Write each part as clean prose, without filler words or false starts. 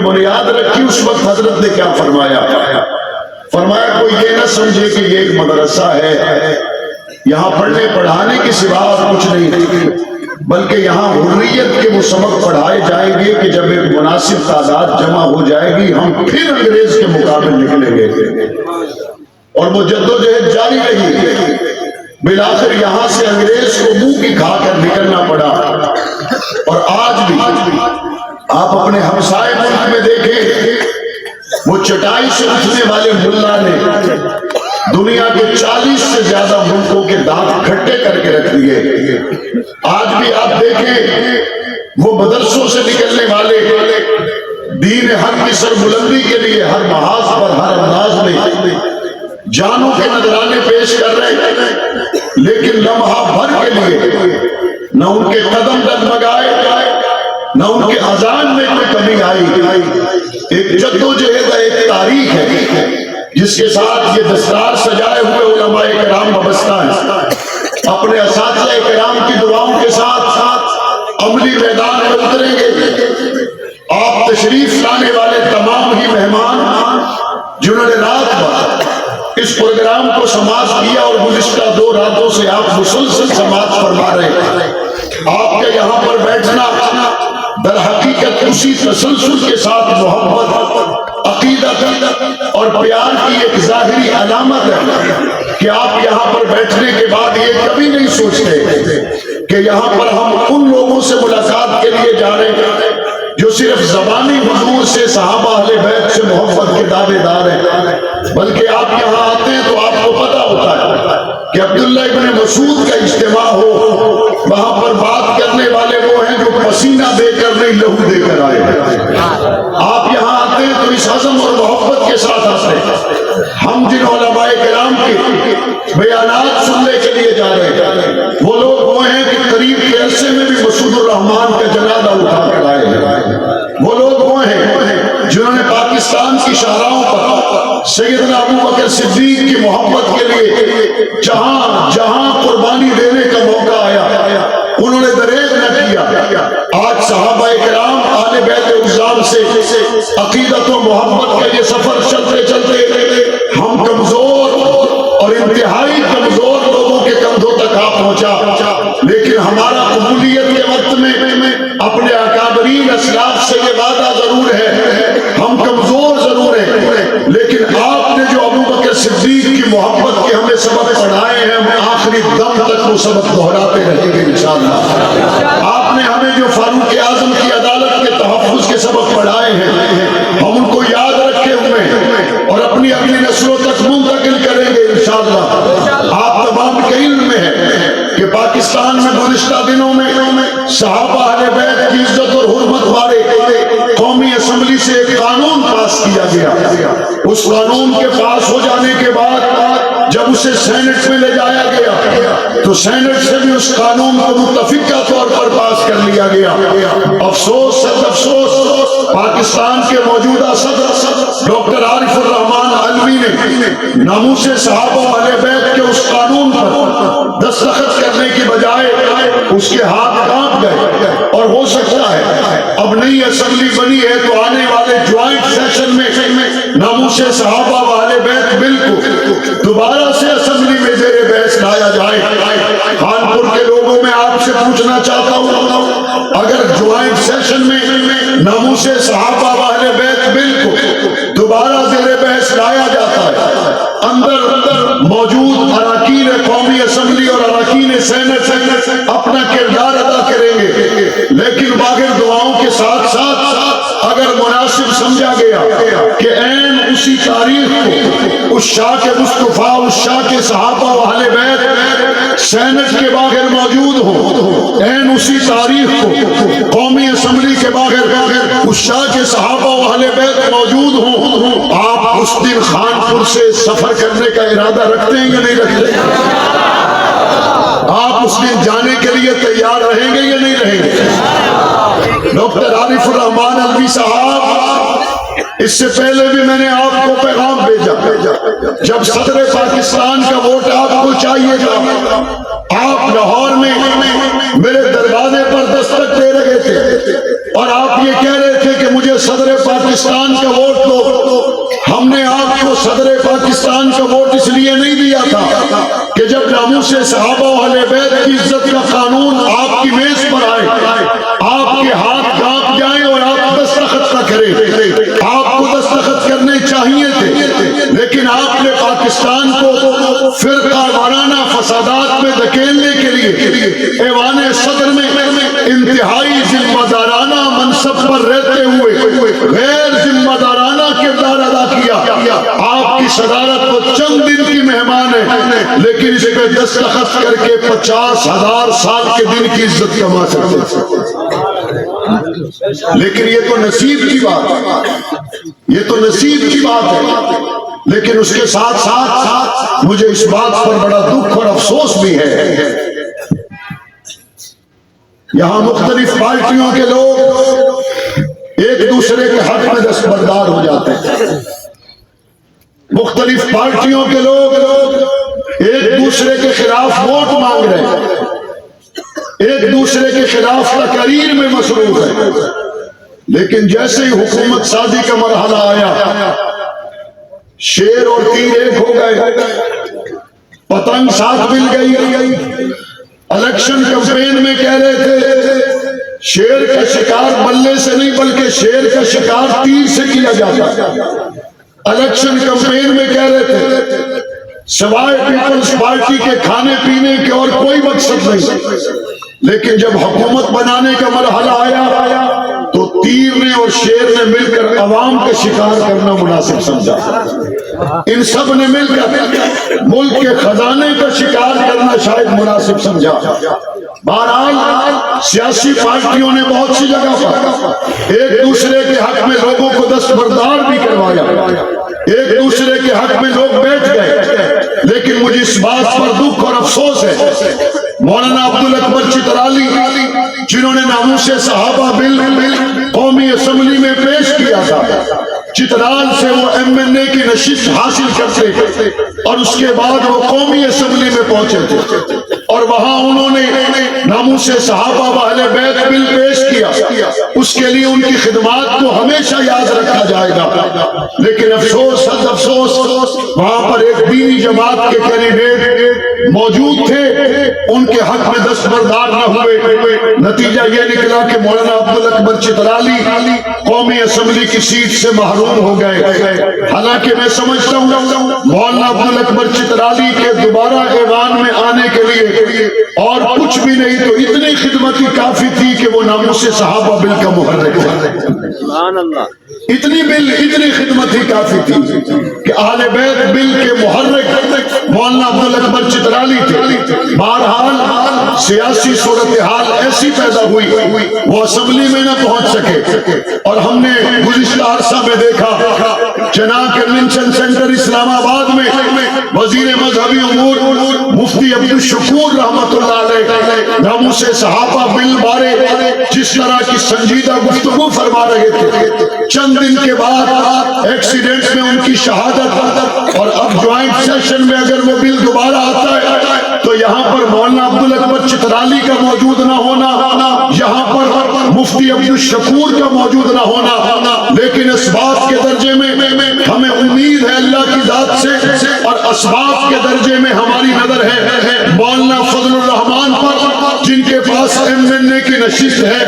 بنیاد رکھی اس وقت حضرت نے کیا فرمایا؟ فرمایا کوئی یہ نہ سمجھے کہ یہ ایک مدرسہ ہے، یہاں پڑھنے پڑھانے کے سوا اور کچھ نہیں، بلکہ یہاں حریت کے وہ سبق پڑھائے جائیں گے کہ جب ایک مناسب تعداد جمع ہو جائے گی ہم پھر انگریز کے مقابل نکلیں گے، اور وہ جدوجہد جاری رہی۔ بالآخر یہاں سے انگریز کو منہ کی کھا کر نکلنا پڑا۔ اور آج بھی آپ اپنے ہمسائے ملک میں دیکھیں، وہ چٹائی سے اٹھنے والے ملا نے دنیا کے 40 سے زیادہ ملکوں کے دانت کھٹے کر کے رکھ دیے۔ آج بھی آپ دیکھیں وہ مدرسوں سے نکلنے والے دین حق کی سربلندی کے لیے ہر محاذ پر ہر انداز میں جانوں کے نذرانے پیش کر رہے ہیں، لیکن لمحہ بھر کے لیے نہ ان کے قدم ڈگمگائے نہ ان کے اذان میں کوئی کمی آئی۔ ایک جدوجہد ایک تاریخ ہے جس کے ساتھ یہ دستار سجائے ہوئے علماء کرام وابستہ ہیں، اپنے اساتذہ کرام کی دعاؤں کے ساتھ عملی میدان میں اتریں گے۔ آپ تشریف لانے والے تمام ہی مہمان جنہوں نے رات بھر اس پروگرام کو سماعت کیا اور گزشتہ 2 راتوں سے آپ مسلسل سماعت فرما رہے ہیں، آپ کے یہاں پر بیٹھنا در حقیقت اسی تسلسل کے ساتھ محبت، عقیدت اور پیار کی ایک ظاہری علامت ہے کہ آپ یہاں پر بیٹھنے کے بعد یہ کبھی نہیں سوچتے کہ یہاں پر ہم ان لوگوں سے ملاقات کے لیے جا رہے ہیں جو صرف زبانی حضور سے، صحابہ اہل بیت سے محبت کے دعوے دار ہیں، بلکہ آپ یہاں آتے ہیں تو آپ کو پتہ ہوتا ہے کہ عبداللہ ابن مسعود کا اجتماع ہو، وہاں پر بات کرنے والے وہ ہیں جو پسینہ دے کر نہیں لہو دے کر آئے ہیں۔ آپ یہاں آتے ہیں تو اس عزم اور محبت کے ساتھ آتے ہیں۔ ہم جن علماء کرام کے بیانات سننے کے لیے جا رہے ہیں وہ لوگ وہ ہیں کہ قریب کے عرصے میں بھی مسعود الرحمان کا جنازہ اٹھا کر آئے ہیں، وہ لوگ وہ ہیں جنہوں نے پاکستان کی شاہراہوں پر سیدنا ابو بکر صدیق کی محبت کے لیے جہاں جہاں قربانی دینے کا موقع آیا انہوں نے دریغ نہ کیا۔ آج صحابہ کرام اہل بیت عظام سے عقیدت و محبت کا یہ سفر چلتے چلتے ہم کمزور اور انتہائی کمزور لوگوں کے کندھوں تک آ پہنچا، لیکن ہمارا قبولیت کے وقت میں اپنے اکابرین اسلاف سے یہ وعدہ ضرور ہے، ہم کمزور ضرور ہیں، لیکن آپ نے جو ابو بکر صدیق کی محبت کے ہمیں سبق پڑھائے ہیں ہم آخری دم تک وہ سبق دہراتے رہیں گے انشاءاللہ۔ آپ نے ہمیں جو فاروق اعظم کی عدالت کے تحفظ کے سبق پڑھائے ہیں ہم ان کو یاد رکھے ہوئے ہیں اور اپنی اگلی نسلوں تک منتقل کریں گے انشاءاللہ۔ آپ تمام کے علم میں ہے کہ پاکستان میں گزشتہ دنوں میں صحابہ اہل بیت کی عزت اور حرمت والے قومی اسمبلی سے ایک قانون پاس کیا گیا۔ اس قانون کے پاس ہو جانے کے بعد جب اسے سینٹ میں لے جایا گیا تو سینٹ سے بھی اس قانون کو متفقہ طور پر پاس کر لیا گیا۔ افسوس سخت افسوس پاکستان کے موجودہ صدر ڈاکٹر عارف الرحمان علوی نے ناموس صحابہ اہل بیت کے اس قانون پر دستخط کرنے کی بجائے اس کے ہاتھ کانپ گئے، اور ہو سکتا ہے اب نئی اسمبلی بنی ہے تو آنے والے جوائنٹ سیشن میں ناموس صحابہ و اہل بیت بل کو دوبارہ سے اسمبلی میں زیر بحث لایا جائے۔ کانپور کے لوگوں میں آپ سے پوچھنا چاہتا ہوں اگر جوائنٹ سیشن میں ناموس صحابہ و اہل بیت بل کو دوبارہ زیر بحث لایا جاتا ہے، اندر موجود اراکین قومی اسمبلی اور اراکین سینٹ اپنا کردار ادا کریں گے، لیکن باغر دعاؤں کے ساتھ ساتھ اگر مناسب سمجھا گیا کہ عین اسی تاریخ کو اس شاہ کے مصطفیٰ، اس شاہ کے صحابہ و اہل بیت سینٹ کے باغر موجود ہوں، عین اسی تاریخ کو قومی اسمبلی کے باغر اس شاہ کے صحابہ و اہل بیت موجود ہوں، آپ اس دن خانپور سے سفر کرنے کا ارادہ رکھتے ہیں یا نہیں رکھتے؟ آپ اس دن جانے کے لیے تیار رہیں گے یا نہیں رہیں گے؟ ڈاکٹر عارف الرحمان علوی صاحب، اس سے پہلے بھی میں نے آپ کو پیغام بھیجا، جب صدر پاکستان کا ووٹ آپ کو چاہیے تھا آپ لاہور میں میرے دروازے پر دستک دے رہے تھے اور آپ یہ کہہ رہے تھے کہ مجھے صدر پاکستان پاکستان کا ووٹ دو. ہم نے آپ کو صدر پاکستان کا ووٹ اس لیے نہیں دیا تھا کہ جب ناموس صحابہ و اہل بیت کی عزت کا قانون آپ کی میز پر آئے آپ کے ہاتھ کانپ جائیں اور آپ دستخط نہ کریں. آپ کو دستخط کرنے چاہیے تھے، لیکن آپ نے پاکستان کو فرقہ وارانہ فسادات میں دھکیلنے کے لیے ایوان صدر میں انتہائی ذمہ دارانہ منصب پر رہتے ہوئے غیر ذمہ دارانہ کردار ادا کیا. آپ کی صدارت تو چند دن کی مہمان ہے، لیکن اس پہ دستخط کر کے 50,000 سال کے دن کی عزت کما سکتے ہیں. لیکن یہ تو نصیب کی بات ہے، یہ تو نصیب کی بات ہے. لیکن اس کے ساتھ ساتھ مجھے اس بات پر بڑا دکھ اور افسوس بھی ہے، یہاں مختلف پارٹیوں کے لوگ ایک دوسرے کے حق میں دستبردار ہو جاتے ہیں. مختلف پارٹیوں کے لوگ ایک دوسرے کے خلاف ووٹ مانگ رہے ہیں، ایک دوسرے کے خلاف تقاریر میں مصروف ہے. لیکن جیسے ہی حکومت سازی کا مرحلہ آیا، شیر اور تیر ایک ہو گئے، پتنگ ساتھ مل گئی. الیکشن کمپین میں کہہ رہے تھے شیر کا شکار بلے سے نہیں بلکہ شیر کا شکار تیر سے کیا جاتا. الیکشن کمپین میں کہہ رہے تھے سوائے پیپلز پارٹی کے کھانے پینے کے اور کوئی مقصد نہیں. لیکن جب حکومت بنانے کا مرحلہ آیا تو تیر نے اور شیر نے مل کر عوام کا شکار کرنا مناسب سمجھا. ان سب نے مل کر ملک کے خزانے کا شکار کرنا شاید مناسب سمجھا. بہرحال سیاسی پارٹیوں نے بہت سی جگہ پر ایک دوسرے کے حق میں لوگوں کو دستبردار بھی کروایا، ایک دوسرے کے حق میں لوگ بیٹھ گئے. لیکن مجھے اس بات پر دکھ اور افسوس ہے مولانا عبدالاکبر چترالی جنہوں نے ناموس صحابہ بل قومی اسمبلی میں پیش کیا تھا، چترال سے وہ MNA کی نشست حاصل کرتے اور اس کے بعد وہ قومی اسمبلی میں پہنچے تھے اور وہاں انہوں نے ناموس صحابہ و اہل بیت بل پیش کیا. اس کے لیے ان کی خدمات کو ہمیشہ یاد رکھا جائے گا. لیکن افسوس حد افسوس وہاں پر ایک دینی جماعت کے کینڈیڈیٹ موجود تھے، ان کے حق میں دستبردار نہ ہوئے. نتیجہ یہ نکلا کہ مولانا عبدالاکبر چترالی قومی اسمبلی کی سیٹ سے محروم ہو گئے. حالانکہ میں سمجھتا ہوں مولانا عبدالاکبر چترالی کے دوبارہ ایوان میں آنے کے لیے اور کچھ بھی نہیں تو اتنی خدمت ہی کافی تھی کہ وہ ناموس صحابہ بل کا محرک ہے. اتنی خدمت ہی کافی تھی کہ اہل بیت بل کے محرک مولانا عبدالاکبر چترالی تھے. بہرحال سیاسی صورتحال ایسی پیدا ہوئی وہ اسمبلی میں نہ پہنچ سکے اور ہم نے گزشتہ عرصہ میں دیکھا جناب کنونشن سینٹر اسلام آباد میں وزیر مذہبی امور مفتی عبدالشکور رحمت اللہ علیہ ناموس صحابہ بل بارے جس طرح کی سنجیدہ گفتگو فرما رہے تھے. چند دن کے بعد ایکسیڈنٹ میں ان کی شہادت اور اب جوائنٹ سیشن میں اگر وہ بل دوبارہ آتا ہے تو یہاں پر مولانا عبدالاکبر چترالی کا موجود نہ ہونا، یہاں پر مفتی عبدالشکور کا موجود نہ ہونا. لیکن اسباب کے درجے میں ہمیں امید ہے اللہ کی ذات سے اور اسباب کے درجے میں ہماری نظر ہے مولانا فضل الرحمان پر جن کے پاس MNA کی نشست ہے.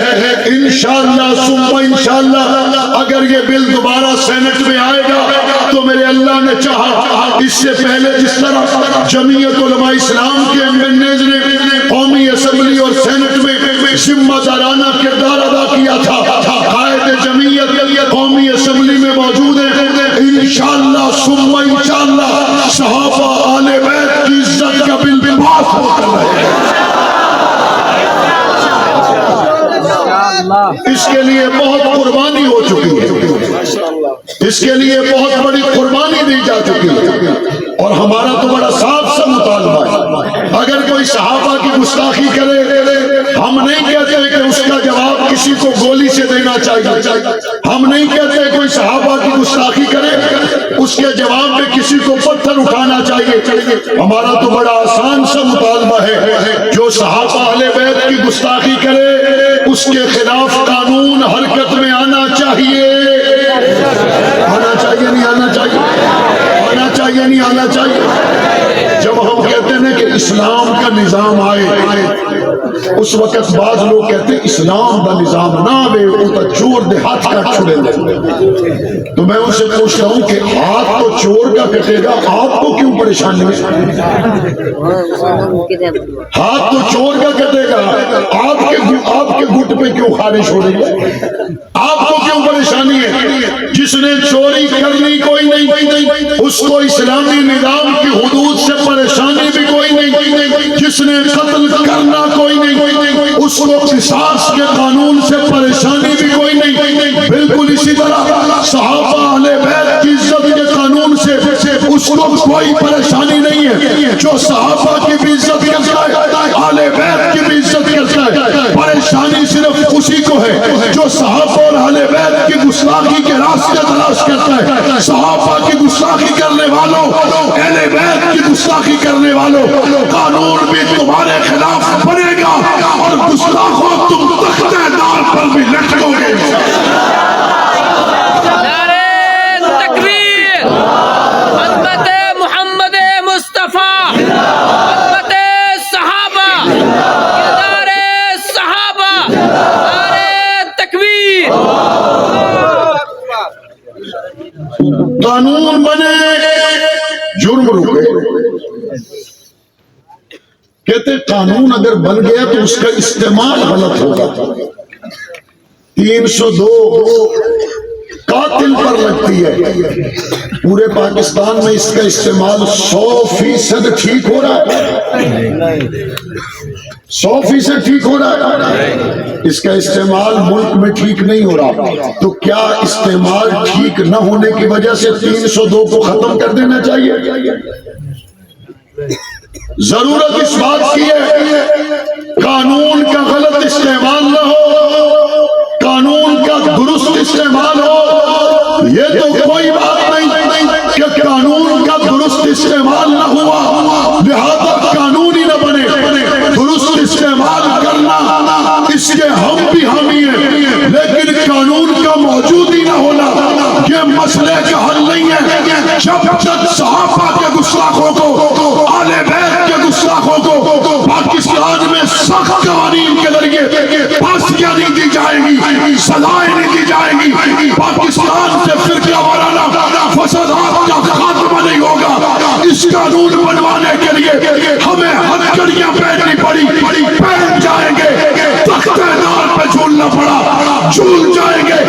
انشاءاللہ ثم انشاءاللہ اگر یہ بل دوبارہ سینٹ میں آئے گا تو میرے اللہ نے چاہا اس سے پہلے جس طرح جمعیت علماء اسلام کے MNAs نے قومی اسمبلی اور سینٹ میں ذمہ دارانہ کردار ادا کیا تھا، قائد جمعیت قومی اسمبلی میں موجود ہے. انشاءاللہ ثم انشاءاللہ صحابہ آل بیت کی عزت کا بل پاس ہوتا رہے. اس کے لیے بہت قربانی ہو چکی ہے، اس کے لیے بہت بڑی قربانی دی جا چکی ہے اور ہمارا تو بڑا صاف سا مطالبہ ہے. اگر کوئی صحابہ کی گستاخی کرے ہم نہیں کہتے کہ اس کا جواب کسی کو گولی سے دینا چاہیے، ہم نہیں کہتے کوئی صحابہ کی گستاخی کرے اس کے جواب میں کسی کو پتھر اٹھانا چاہیے. ہمارا تو بڑا آسان سا مطالبہ ہے جو صحابہ اہل بیت کی گستاخی کرے اس کے خلاف قانون حرکت میں آنا چاہیے. آنا چاہیے؟ جب ہم کہتے ہیں کہ اسلام کا نظام آئے، اس وقت بعض لوگ کہتے ہیں اسلام کا نظام نہ آئے وہ تو چور دے ہاتھ کا چھڑے دے۔ تو میں ان سے پوچھتا ہوں کہ ہاتھ تو چور کا کٹے گا، آپ کو کیوں پریشانی ہے؟ ہاتھ تو چور کا کٹے گا، آپ کے گھٹ پہ کیوں خارش ہو رہی ہے؟ آپ کو کیوں پریشانی ہے؟ جس نے چوری کرنی کوئی نہیں، اس کو اسلامی نظام کی حدود سے پریشانی بھی کوئی نہیں، جس نے قتل کرنا کوئی نہیں، اس کو قصاص کے قانون سے پریشانی بھی کوئی نہیں۔ بالکل اسی طرح صحابہ اہل بیت کی عزت کے قانون سے اس کو کوئی پریشانی نہیں ہے۔ جو صحابہ کی بھی عزت کرتا ہے، اہل بیت کی بھی عزت کرتا ہے، پریشانی صرف اسی کو ہے جو صحابہ اور اہل بیت کی گستاخی کے راستے تلاش کرتا ہے۔ صحابہ کی گستاخی کرنے والوں، اہل بیت کی گستاخی کرنے والوں، قانون بھی تمہارے خلاف بنے گا اور گستاخوں تم تختہ دار پر بھی لٹکو گے۔ نعرہ تکبیر، عظمت محمد مصطفیٰ، عظمت صحابہ، کردار صحابہ، نعرہ تکبیر۔ قانون بنے، جرم رکے۔ کہتے قانون اگر بن گیا تو اس کا استعمال غلط ہوگا۔ 302 قاتل پر لگتی ہے، پورے پاکستان میں اس کا استعمال 100% ٹھیک ہو رہا ہے، 100% ٹھیک ہو رہا ہے۔ اس کا استعمال ملک میں ٹھیک نہیں ہو رہا، تو کیا استعمال ٹھیک نہ ہونے کی وجہ سے 302 کو ختم کر دینا چاہیے؟ ضرورت اس بات کی ہے قانون کا غلط استعمال نہ ہو، قانون کا درست استعمال ہو۔ یہ تو کوئی بات نہیں کہ قانون کا درست استعمال نہ ہوا لہذا قانون ہی نہ بنے۔ درست استعمال کرنا اس کے ہم بھی حامی ہیں، لیکن قانون کا موجود ہی نہ ہونا یہ مسئلے کا حل نہیں ہے۔ جب تک صحابہ کے گستاخوں کو، آل بیت کے گستاخوں کو پاکستان میں سخت قوانین کے ذریعے پھانسیاں نہیں دی جائیں گی، سزائیں نہیں دی جائیں گی، پاکستان سے فرقہ وارانہ فسادات کا خاتمہ نہیں ہوگا۔ اس قانون بنوانے کے لیے ہمیں ہتھکڑیاں پہننی پڑی، پہن جائیں گے، تختہ دار پہ جھولنا پڑا، جھول جائیں گے۔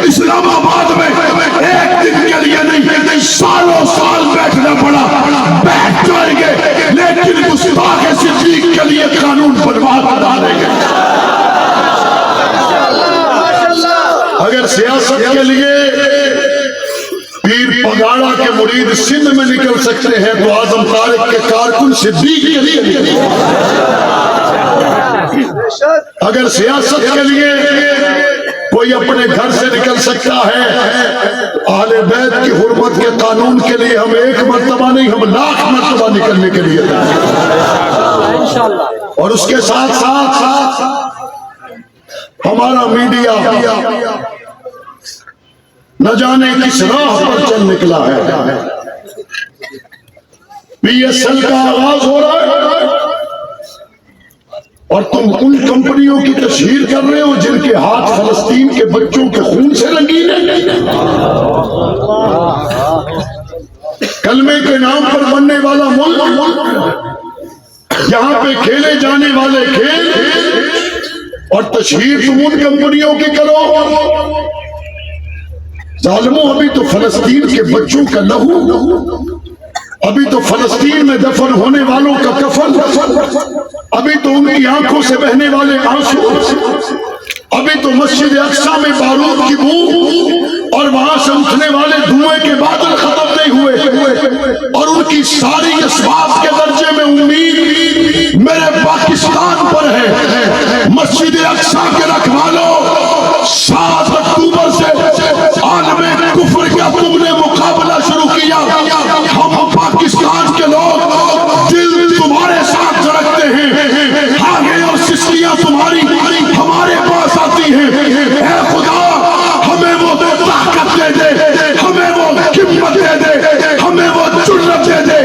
اسلام آباد میں ایک دن کے لیے نہیں، سالوں سال بیٹھنا پڑا، بیٹھ جائیں گے، لیکن گستاخ صدیق کے لیے قانون بنوا ڈالیں گے۔ اگر سیاست کے لیے پیر پگاڑا کے مرید سندھ میں نکل سکتے ہیں تو اعظم طارق کے کارکن صدیق کے لیے، اگر سیاست کے لیے کوئی اپنے گھر سے نکل سکتا ہے، اہل بیت کی حرمت کے قانون کے لیے ہم ایک مرتبہ نہیں، ہم لاکھ مرتبہ نکلنے کے لیے۔ اور اس کے ساتھ ساتھ ہمارا میڈیا نہ جانے کس راہ پر چل نکلا ہے۔ پی ایس ایل کا آغاز ہو رہا ہے اور تم ان کمپنیوں کی تشہیر کر رہے ہو جن کے ہاتھ فلسطین کے بچوں کے خون سے رنگین ہیں۔ کلمے کے نام پر بننے والا ملک، یہاں پہ کھیلے جانے والے کھیل اور تشہیر تم ان کمپنیوں کی کرو۔ ظالموں، ابھی تو فلسطین کے بچوں کا لہو، ابھی تو فلسطین میں دفن ہونے والوں کا کفن، ابھی تو ان کی آنکھوں سے بہنے والے آنسو، ابھی تو مسجد اقصی میں بارود کی بو اور وہاں سے اٹھنے والے دھوئیں کے بادل ختم نہیں ہوئے، اور ان کی ساری اسباب کے درجے میں امید میرے پاکستان پر ہے۔ مسجد اقصی کے رکھوالوں، 7 اکتوبر سے عالم کفر کا تم نے مقابلہ شروع کیا، ہم پاکستان کے لوگ دل تمہارے ساتھ رکھتے ہیں، آگے اور سسلیاں تمہاری ہمارے پاس آتی ہیں۔ اے خدا ہمیں وہ طاقت دے دے، ہمیں وہ ہمت دے دے، ہمیں وہ جرأت دے دے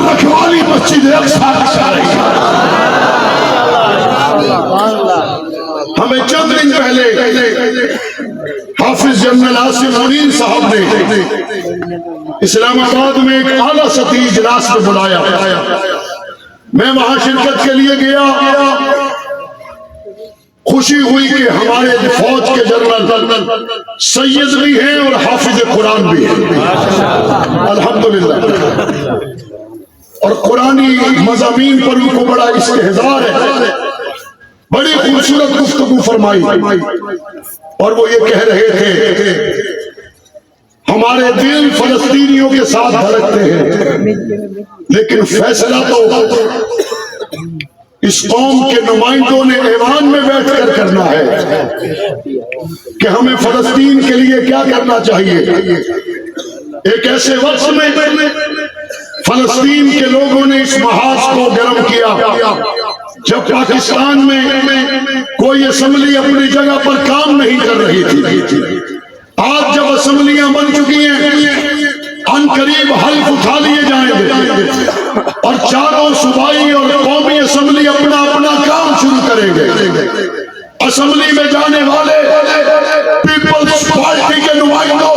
رکھوالی مسجد اقصی کی کر رہی ہے۔ ہمیں چند دن پہلے حافظ جنرل عاصم منیر صاحب نے اسلام آباد میں ایک اعلیٰ سطحی اجلاس میں بلایا، میں وہاں شرکت کے لیے گیا۔ خوشی ہوئی کہ ہمارے فوج کے جنرل سید بھی ہیں اور حافظ قرآن بھی ہیں، الحمدللہ، اور قرآنی مضامین پر ان کو بڑا استحضار ہے۔ بڑی خوبصورت گفتگو فرمائی اور وہ یہ کہہ رہے تھے ہمارے دل فلسطینیوں کے ساتھ دھڑکتے ہیں، لیکن فیصلہ تو اس قوم کے نمائندوں نے ایوان میں بیٹھ کر کرنا ہے کہ ہمیں فلسطین کے لیے کیا کرنا چاہیے۔ ایک ایسے وقت میں فلسطین کے لوگوں نے اس محاذ کو گرم کیا جب پاکستان میں کوئی اسمبلی اپنی جگہ پر کام نہیں کر رہی تھی۔ آج جب اسمبلیاں بن چکی ہیں، ان قریب حلف اٹھا لیے جائیں گے اور چاروں صوبائی اور قومی اسمبلی اپنا اپنا کام شروع کریں گے۔ اسمبلی میں جانے والے پیپلز پارٹی کے نمائندوں،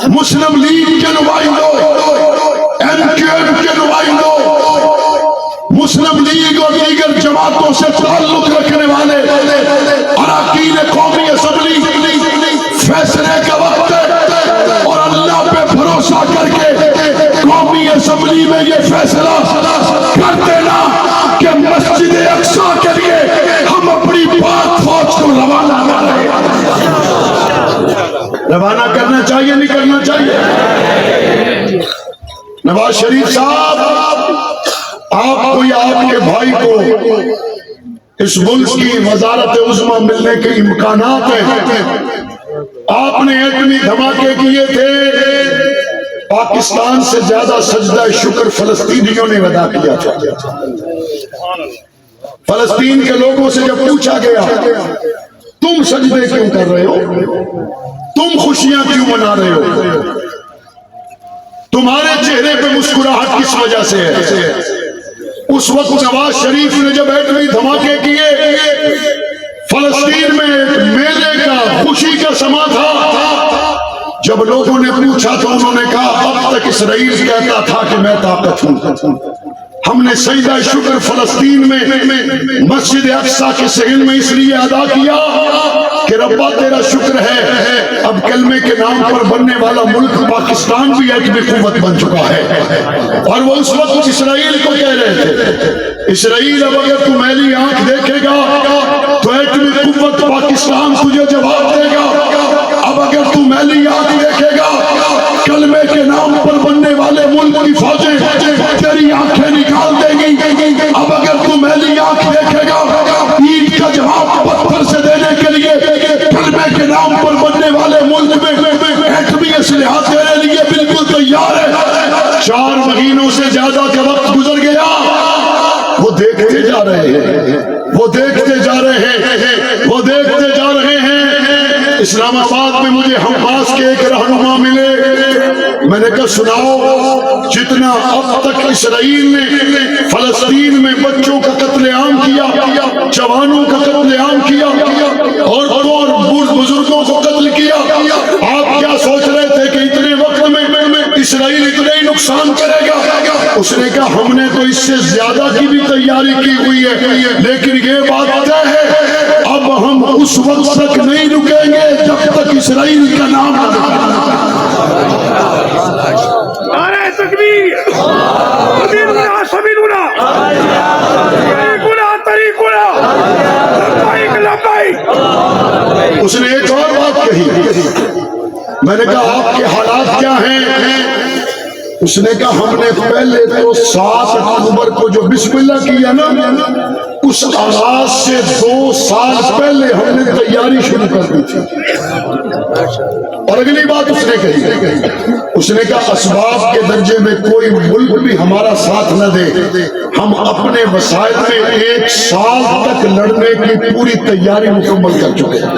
مسلم لیگ کے نمائندوں، MQM کے نمائندوں، مسلم لیگ اور دیگر جماعتوں سے تعلق رکھنے والے اراکین قومی اسمبلی، فیصلے کا وقت ہے اور اللہ پہ بھروسہ کر کے قومی اسمبلی میں یہ فیصلہ کر دینا کہ مسجد اقصی کے لیے ہم اپنی پاک فوج کو روانہ کر رہے ہیں۔ روانہ کرنا چاہیے نہیں کرنا چاہیے؟ نواز شریف صاحب، آپ کو یا آپ کے بھائی کو اس ملک کی وزارت عظمیٰ ملنے کے امکانات ہیں۔ آپ نے ایٹمی دھماکے کیے تھے، پاکستان سے زیادہ سجدہ شکر فلسطینیوں نے ادا کیا تھا۔ فلسطین کے لوگوں سے جب پوچھا گیا تم سجدے کیوں کر رہے ہو، تم خوشیاں کیوں منا رہے ہو، تمہارے چہرے پہ مسکراہٹ کس وجہ سے ہے، اس وقت نواز شریف نے جب ایٹمی دھماکے کیے، فلسطین میں میلے کا خوشی کا سما تھا۔ جب لوگوں نے پوچھا تو انہوں نے کہا اب تک اسرائیل کہتا تھا کہ میں طاقت ہوں، ہم نے سجدہ شکر فلسطین میں مسجد اقصی کے صحن میں اس لیے ادا کیا کہ ربا تیرا شکر ہے اب کلمے کے نام پر بننے والا ملک پاکستان بھی ایٹمی قوت بن چکا ہے۔ اور وہ اس وقت اسرائیل کو کہہ رہے تھے اسرائیل اب اگر تو میلی آنکھ دیکھے گا تو ایٹمی قوت پاکستان تجھے جواب دے گا، اب اگر تو میلی آنکھ دیکھے گا کلمے کے نام پر بننے والے ملک کی فوجیں تیری آنکھیں نکال دیں گی، اب اگر تو میلی آنکھ دیکھے گا عید کا جواب پتھر سے دینے کے لیے کلمے کے نام پر بننے والے ملک میں ایٹمی اسلحہ تیرے لیے بالکل تیار ہے۔ 4 مہینوں سے زیادہ کا وقت گزر گیا، وہ دیکھتے جا رہے ہیں، وہ دیکھتے جا رہے ہیں، وہ دیکھتے جا رہے ہیں۔ اسلام آباد میں مجھے حماس کے ایک رہنما ملے، میں نے کہا سناؤ جتنا اب تک اسرائیل نے فلسطین میں بچوں کا قتل عام کیا، جوانوں کا قتل عام کیا، عورتوں اور بزرگوں کو قتل کیا، آپ کیا سوچ رہے تھے کہ اتنے وقت میں اسرائیل اتنے ہی نقصان کرے گا؟ اس نے کہا ہم نے تو اس سے زیادہ کی بھی تیاری کی ہوئی ہے، لیکن یہ بات طے ہے اب ہم اس وقت تک نہیں رکیں گے جب تک اسرائیل کا نام نہ لے۔ نعرہ تکبیر، سبیلنا سبیلنا، طریقنا، لبیک لبیک۔ اس نے ایک اور بات کہی، میں نے کہا آپ کے حالات کیا ہیں؟ اس نے کہا ہم نے پہلے تو 7 اکتوبر کو جو بسم اللہ کیا نا، اس آغاز سے 2 سال پہلے ہم نے تیاری شروع کر دی تھی۔ اور اگلی بات اس نے کہی، اس نے کہا اسباب کے درجے میں کوئی ملک بھی ہمارا ساتھ نہ دے، ہم اپنے وسائل میں 1 سال تک لڑنے کی پوری تیاری مکمل کر چکے ہیں۔